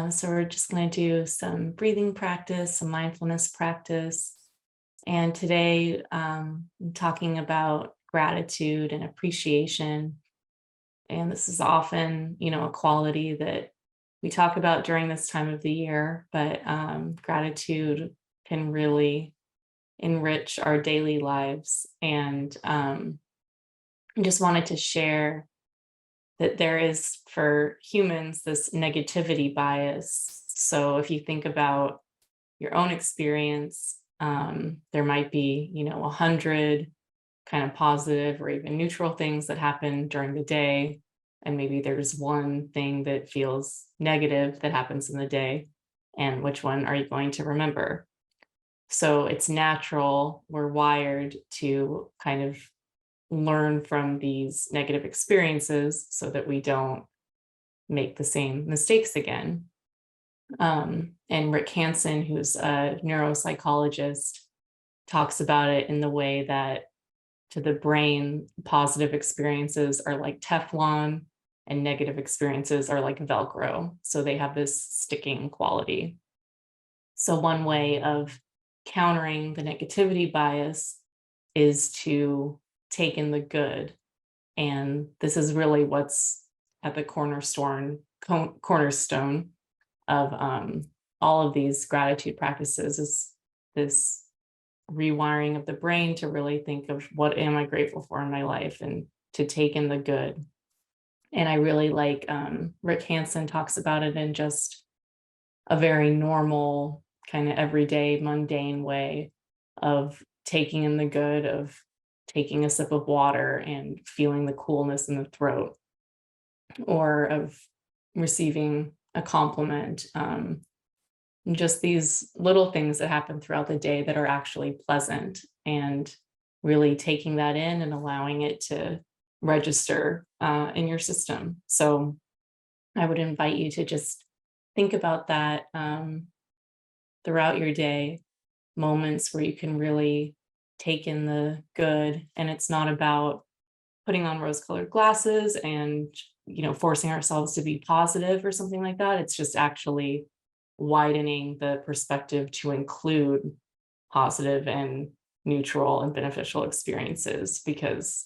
So we're just going to do some breathing practice, some mindfulness practice. And today, I'm talking about gratitude and appreciation. And this is often, a quality that we talk about during this time of the year, but gratitude can really enrich our daily lives. And I just wanted to share that there is for humans this negativity bias. So if you think about your own experience, there might be, 100 kind of positive or even neutral things that happen during the day. And maybe there's one thing that feels negative that happens in the day. And which one are you going to remember? So it's natural, we're wired to kind of learn from these negative experiences so that we don't make the same mistakes again. And Rick Hansen, who's a neuropsychologist, talks about it in the way that to the brain, positive experiences are like Teflon and negative experiences are like Velcro. So they have this sticking quality. So one way of countering the negativity bias is to take in the good. And this is really what's at the cornerstone of all of these gratitude practices is this rewiring of the brain to really think of what am I grateful for in my life and to take in the good. And I really like Rick Hansen talks about it in just a very normal, kind of everyday, mundane way of taking in the good, of taking a sip of water and feeling the coolness in the throat, or of receiving a compliment. Just these little things that happen throughout the day that are actually pleasant, and really taking that in and allowing it to register in your system. So I would invite you to just think about that throughout your day, moments where you can really take in the good. And it's not about putting on rose colored glasses and, forcing ourselves to be positive or something like that. It's just actually widening the perspective to include positive and neutral and beneficial experiences, because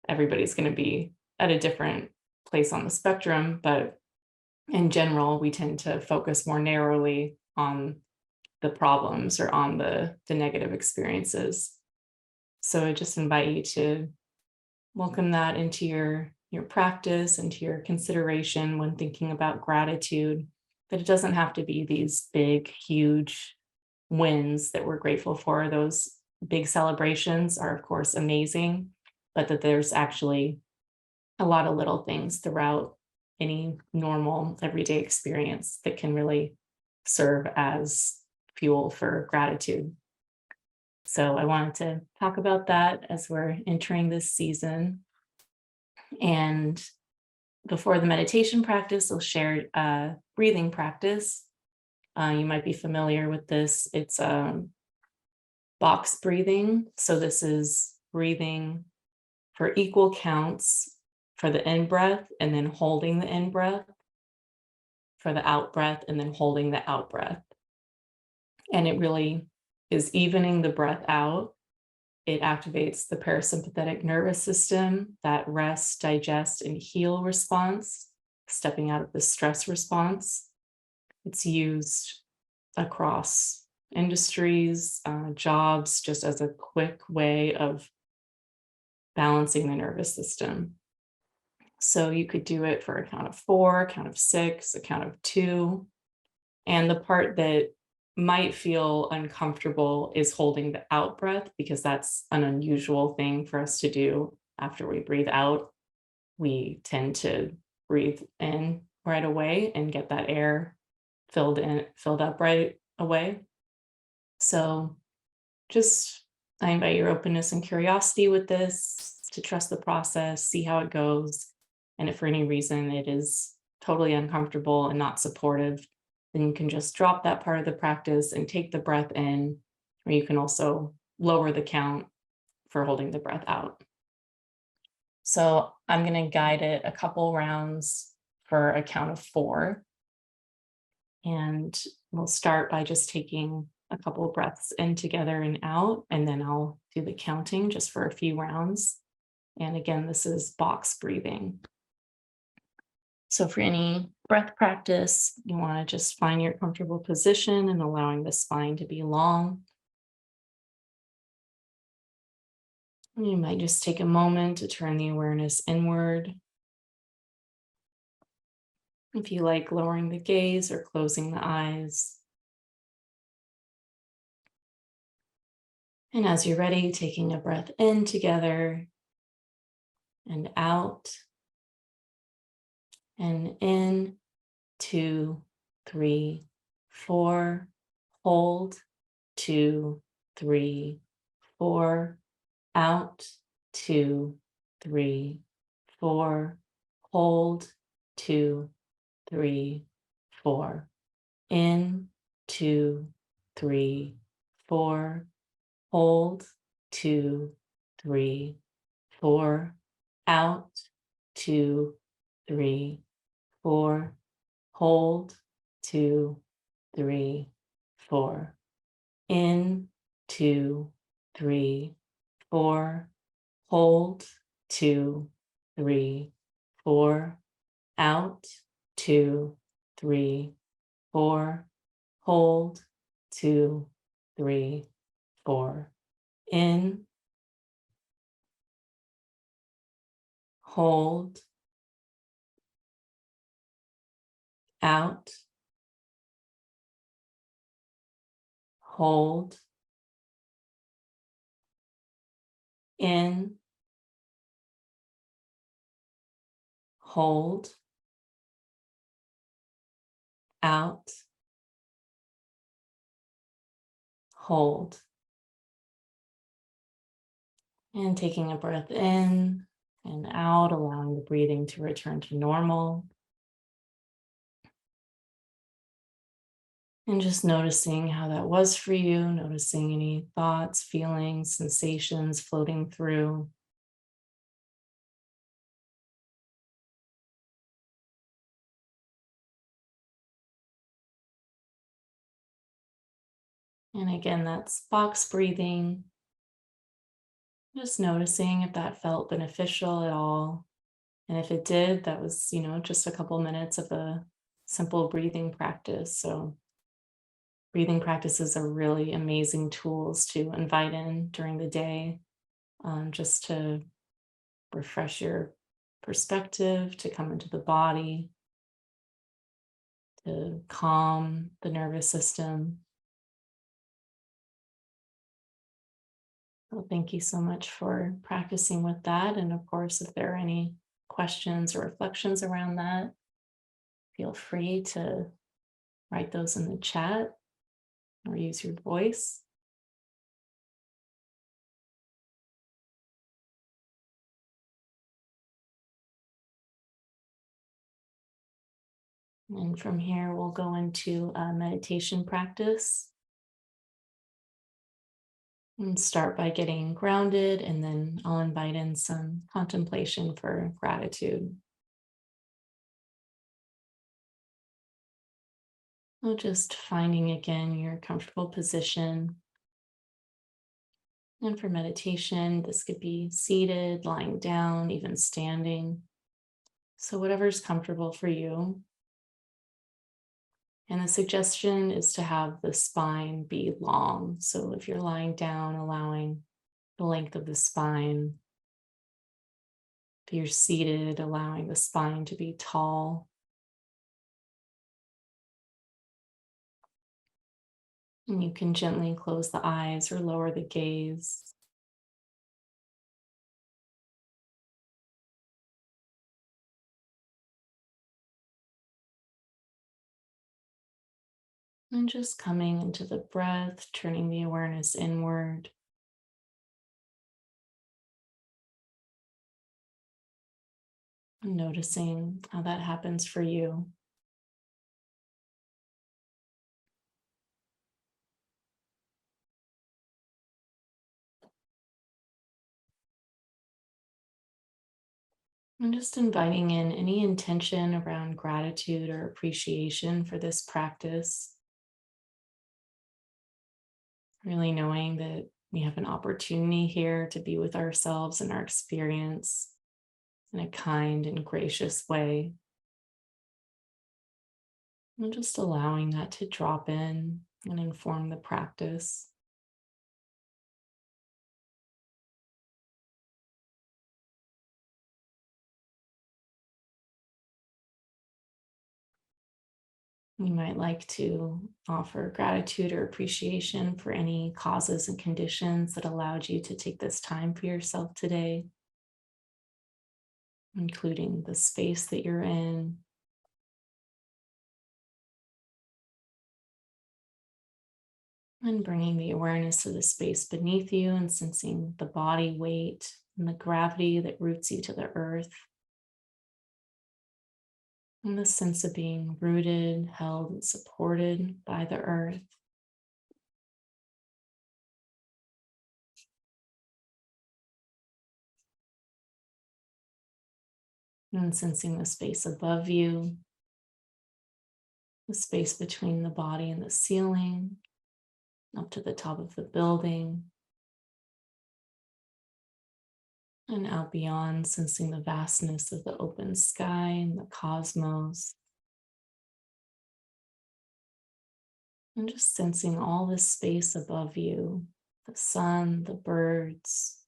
everybody's going to be at a different place on the spectrum. But in general, we tend to focus more narrowly on the problems or on the negative experiences. So I just invite you to welcome that into your practice, into your consideration when thinking about gratitude, that it doesn't have to be these big, huge wins that we're grateful for. Those big celebrations are, of course, amazing, but that there's actually a lot of little things throughout any normal everyday experience that can really serve as fuel for gratitude. So I wanted to talk about that as we're entering this season. And before the meditation practice, I'll share a breathing practice. You might be familiar with this. It's box breathing. So this is breathing for equal counts for the in breath and then holding the in breath, for the out breath and then holding the out breath. And it really is evening the breath out. It activates the parasympathetic nervous system, that rest, digest, and heal response, stepping out of the stress response. It's used across industries, jobs, just as a quick way of balancing the nervous system. So you could do it for a count of 4, a count of 6, a count of 2. And the part that might feel uncomfortable is holding the out breath, because that's an unusual thing for us to do after we breathe out. We tend to breathe in right away and get that air filled up right away. So just I invite your openness and curiosity with this, to trust the process, see how it goes. And if for any reason it is totally uncomfortable and not supportive, then you can just drop that part of the practice and take the breath in, or you can also lower the count for holding the breath out. So I'm going to guide it a couple rounds for a count of 4. And we'll start by just taking a couple breaths in together and out, and then I'll do the counting just for a few rounds. And again, this is box breathing. So for any breath practice, you want to just find your comfortable position and allowing the spine to be long. You might just take a moment to turn the awareness inward. If you like lowering the gaze or closing the eyes. And as you're ready, taking a breath in together and out, and in, 2, 3, 4, hold, 2, 3, 4, out, 2, 3, 4, hold, 2, 3, 4, in, 2, 3, 4, hold, 2, 3, 4, out, 2, 3, 4, hold, 2, 3, 4, in, 2, 3, 4, hold, 2, 3, 4, out, 2, 3, 4, hold, 2, 3, 4, in, hold, out, hold, in, hold, out, hold. And taking a breath in and out, allowing the breathing to return to normal. And just noticing how that was for you, noticing any thoughts, feelings, sensations floating through. And again, that's box breathing. Just noticing if that felt beneficial at all. And if it did, that was, just a couple minutes of a simple breathing practice. So breathing practices are really amazing tools to invite in during the day, just to refresh your perspective, to come into the body, to calm the nervous system. Well, thank you so much for practicing with that. And of course, if there are any questions or reflections around that, feel free to write those in the chat or use your voice. And from here, we'll go into a meditation practice and start by getting grounded, and then I'll invite in some contemplation for gratitude. So just finding again your comfortable position. And for meditation, this could be seated, lying down, even standing. So whatever's comfortable for you. And the suggestion is to have the spine be long. So if you're lying down, allowing the length of the spine. If you're seated, allowing the spine to be tall. And you can gently close the eyes or lower the gaze. And just coming into the breath, turning the awareness inward. And noticing how that happens for you. I'm just inviting in any intention around gratitude or appreciation for this practice, really knowing that we have an opportunity here to be with ourselves and our experience in a kind and gracious way. And just allowing that to drop in and inform the practice. You might like to offer gratitude or appreciation for any causes and conditions that allowed you to take this time for yourself today, including the space that you're in, and bringing the awareness to the space beneath you and sensing the body weight and the gravity that roots you to the earth, and the sense of being rooted, held, and supported by the earth. And sensing the space above you, the space between the body and the ceiling, up to the top of the building, and out beyond, sensing the vastness of the open sky and the cosmos, and just sensing all this space above you, the sun, the birds,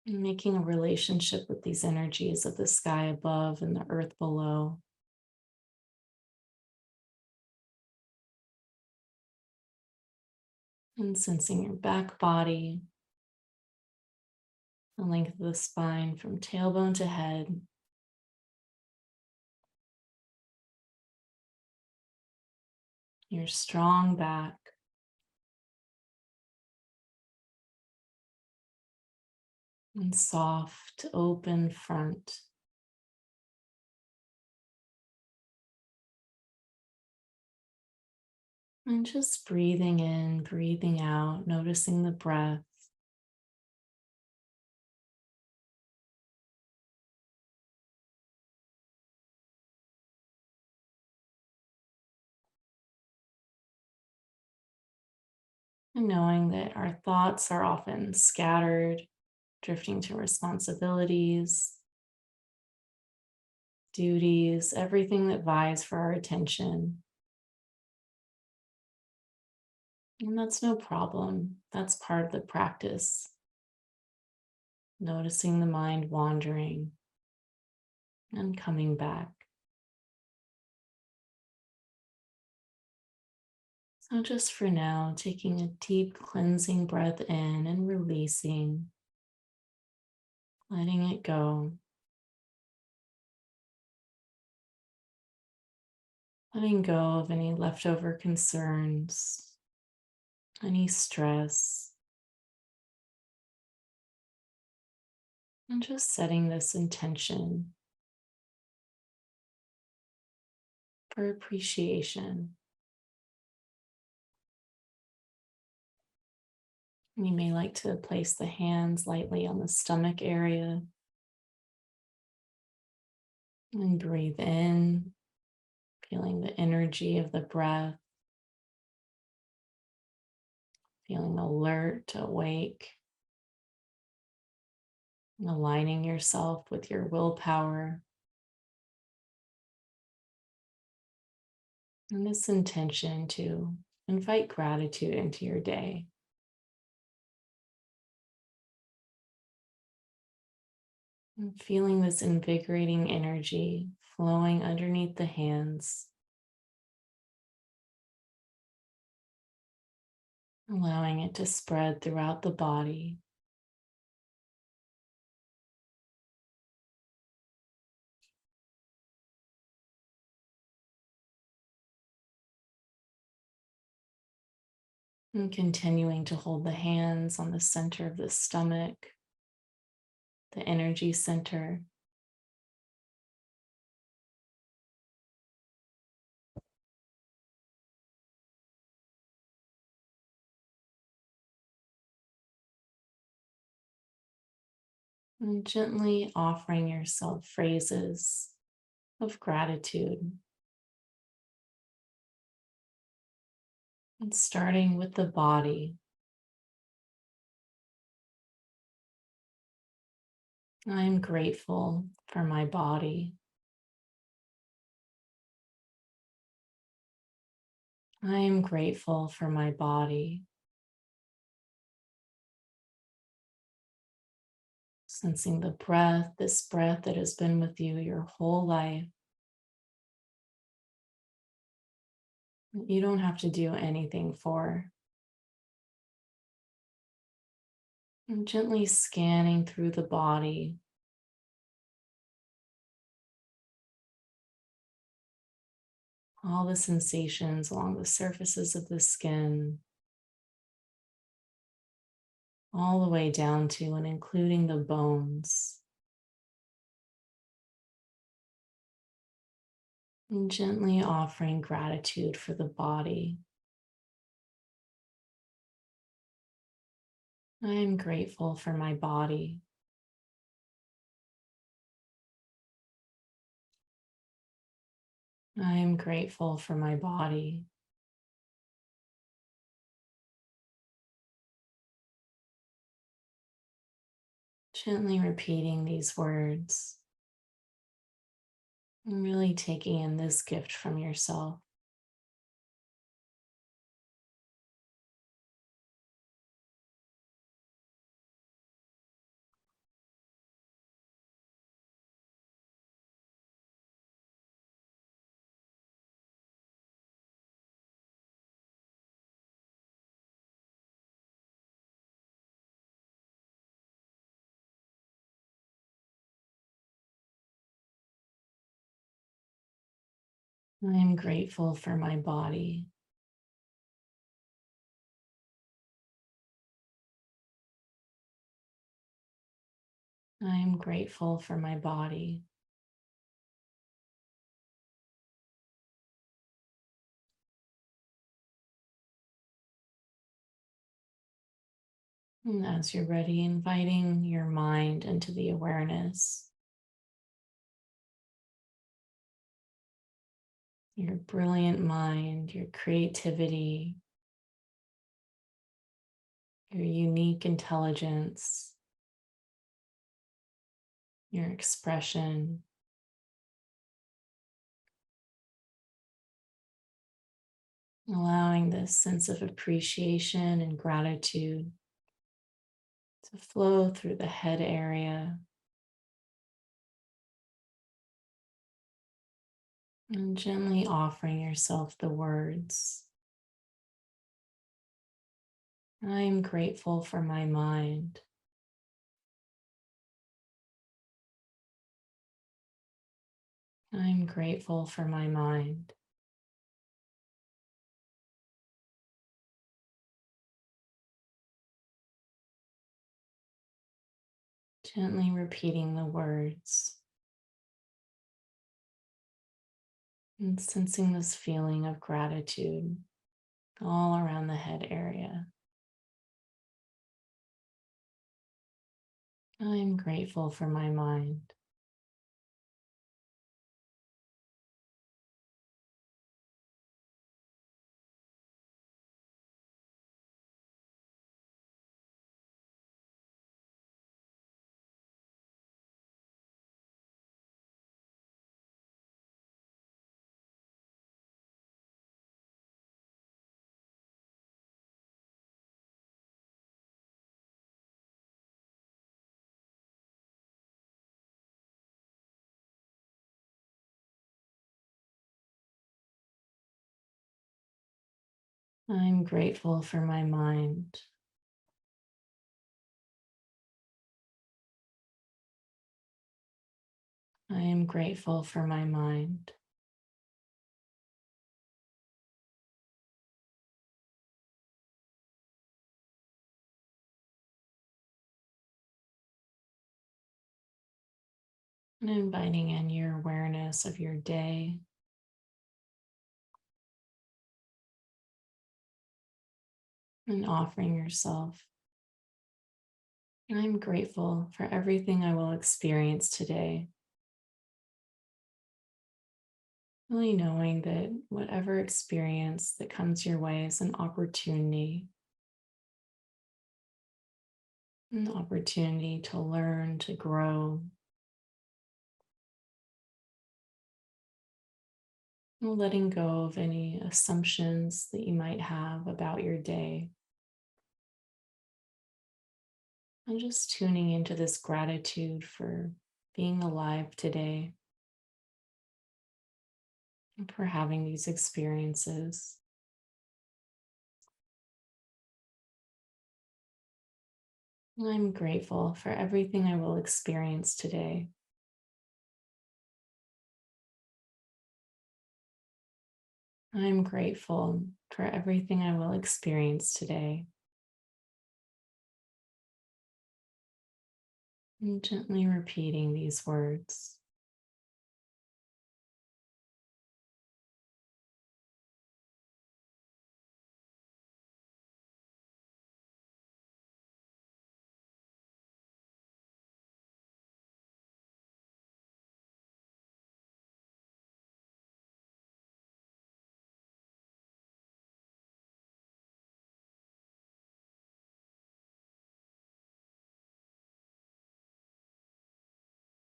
and making a relationship with these energies of the sky above and the earth below. And sensing your back body, the length of the spine from tailbone to head, your strong back, and soft, open front. And just breathing in, breathing out, noticing the breath. And knowing that our thoughts are often scattered, drifting to responsibilities, duties, everything that vies for our attention. And that's no problem. That's part of the practice. Noticing the mind wandering and coming back. So, just for now, taking a deep cleansing breath in and releasing, letting it go, letting go of any leftover concerns, any stress, and just setting this intention for appreciation. You may like to place the hands lightly on the stomach area and breathe in, feeling the energy of the breath, feeling alert, awake, and aligning yourself with your willpower. And this intention to invite gratitude into your day. And feeling this invigorating energy flowing underneath the hands, allowing it to spread throughout the body. And continuing to hold the hands on the center of the stomach, the energy center. And gently offering yourself phrases of gratitude. And starting with the body. I'm grateful for my body. I am grateful for my body. Sensing the breath, this breath that has been with you your whole life. You don't have to do anything for. And gently scanning through the body, all the sensations along the surfaces of the skin, all the way down to and including the bones. And gently offering gratitude for the body. I am grateful for my body. I am grateful for my body. Gently repeating these words and really taking in this gift from yourself. I am grateful for my body. I am grateful for my body. And as you're ready, inviting your mind into the awareness, your brilliant mind, your creativity, your unique intelligence, your expression, allowing this sense of appreciation and gratitude to flow through the head area and gently offering yourself the words, I am grateful for my mind. I am grateful for my mind. Gently repeating the words and sensing this feeling of gratitude all around the head area. I am grateful for my mind. I'm grateful for my mind. I am grateful for my mind. And inviting in your awareness of your day. And offering yourself I'm grateful for everything I will experience today. Really knowing that whatever experience that comes your way is an opportunity to learn, to grow, and letting go of any assumptions that you might have about your day. And just tuning into this gratitude for being alive today and for having these experiences. I'm grateful for everything I will experience today. I'm grateful for everything I will experience today. And gently repeating these words.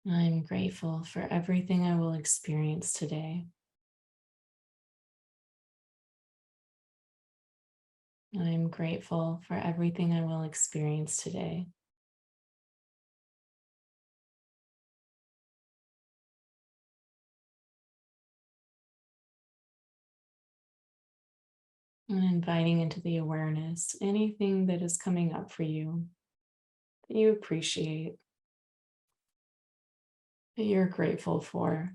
I'm grateful for everything I will experience today. I'm grateful for everything I will experience today. And inviting into the awareness anything that is coming up for you that you appreciate, that you're grateful for.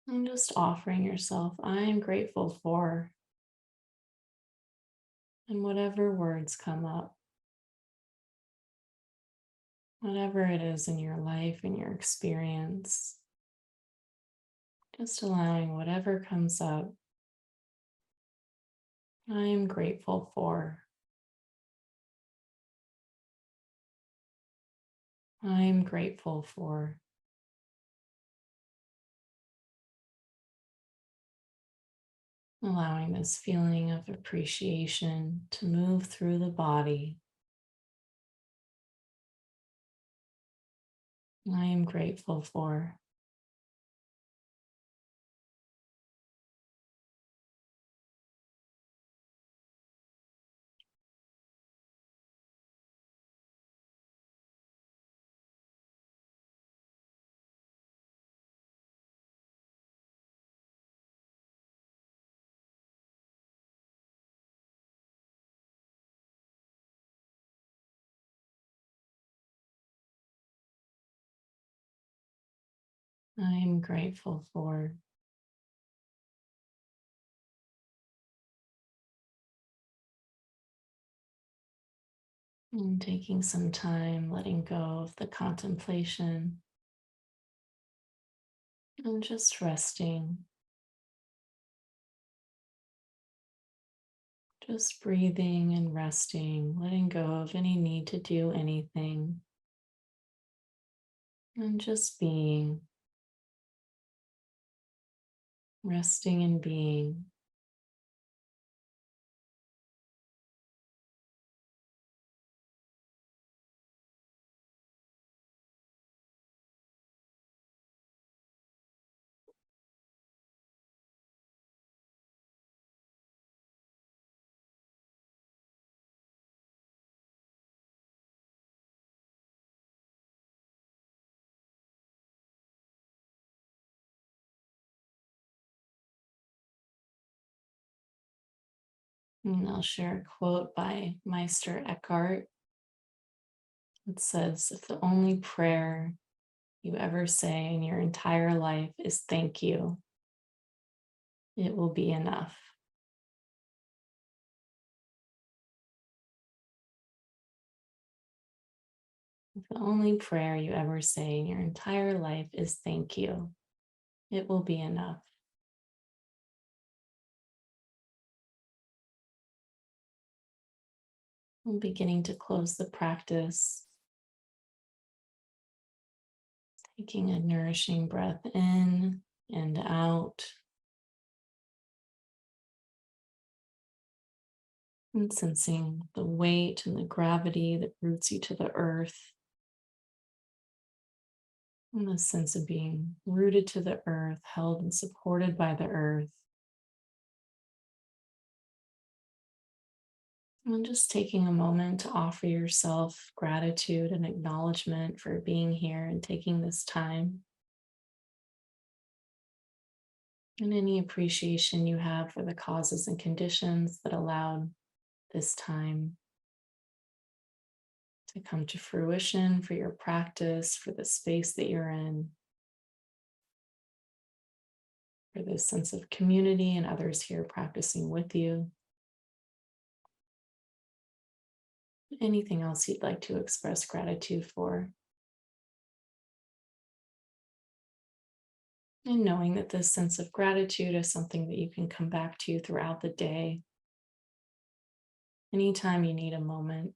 And just offering yourself, I am grateful for, and whatever words come up, whatever it is in your life and your experience, just allowing whatever comes up, I am grateful for. I am grateful for. Allowing this feeling of appreciation to move through the body. I am grateful for. I am grateful for. And taking some time, letting go of the contemplation and just resting, just breathing and resting, letting go of any need to do anything, and just being, resting and being. And I'll share a quote by Meister Eckhart. It says, if the only prayer you ever say in your entire life is thank you, it will be enough. If the only prayer you ever say in your entire life is thank you, it will be enough. And beginning to close the practice, taking a nourishing breath in and out, and sensing the weight and the gravity that roots you to the earth, and the sense of being rooted to the earth, held and supported by the earth. And just taking a moment to offer yourself gratitude and acknowledgement for being here and taking this time, and any appreciation you have for the causes and conditions that allowed this time to come to fruition for your practice, for the space that you're in, for this sense of community and others here practicing with you. Anything else you'd like to express gratitude for. And knowing that this sense of gratitude is something that you can come back to throughout the day, anytime you need a moment,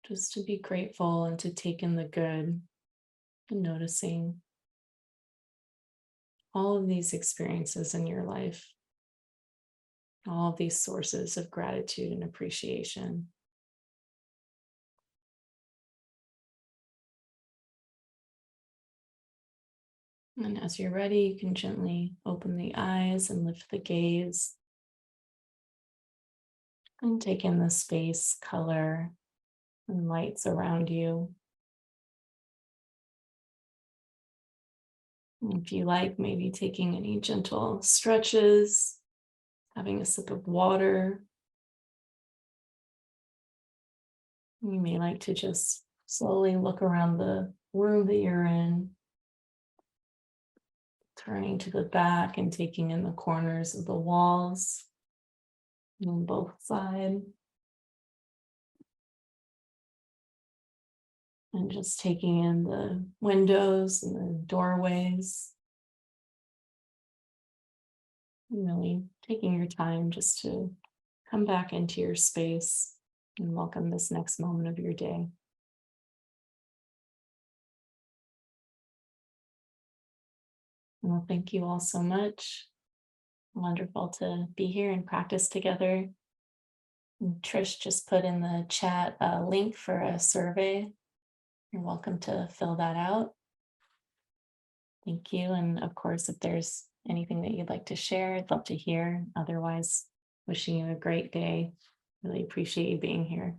just to be grateful and to take in the good, and noticing all of these experiences in your life, all of these sources of gratitude and appreciation. And as you're ready, you can gently open the eyes and lift the gaze and take in the space, color, and lights around you. And if you like, maybe taking any gentle stretches, having a sip of water. You may like to just slowly look around the room that you're in, turning to the back and taking in the corners of the walls on both sides. And just taking in the windows and the doorways. Really taking your time just to come back into your space and welcome this next moment of your day. Well, thank you all so much. Wonderful to be here and practice together. And Trish just put in the chat a link for a survey. You're welcome to fill that out. Thank you. And of course, if there's anything that you'd like to share, I'd love to hear. Otherwise, wishing you a great day. Really appreciate you being here.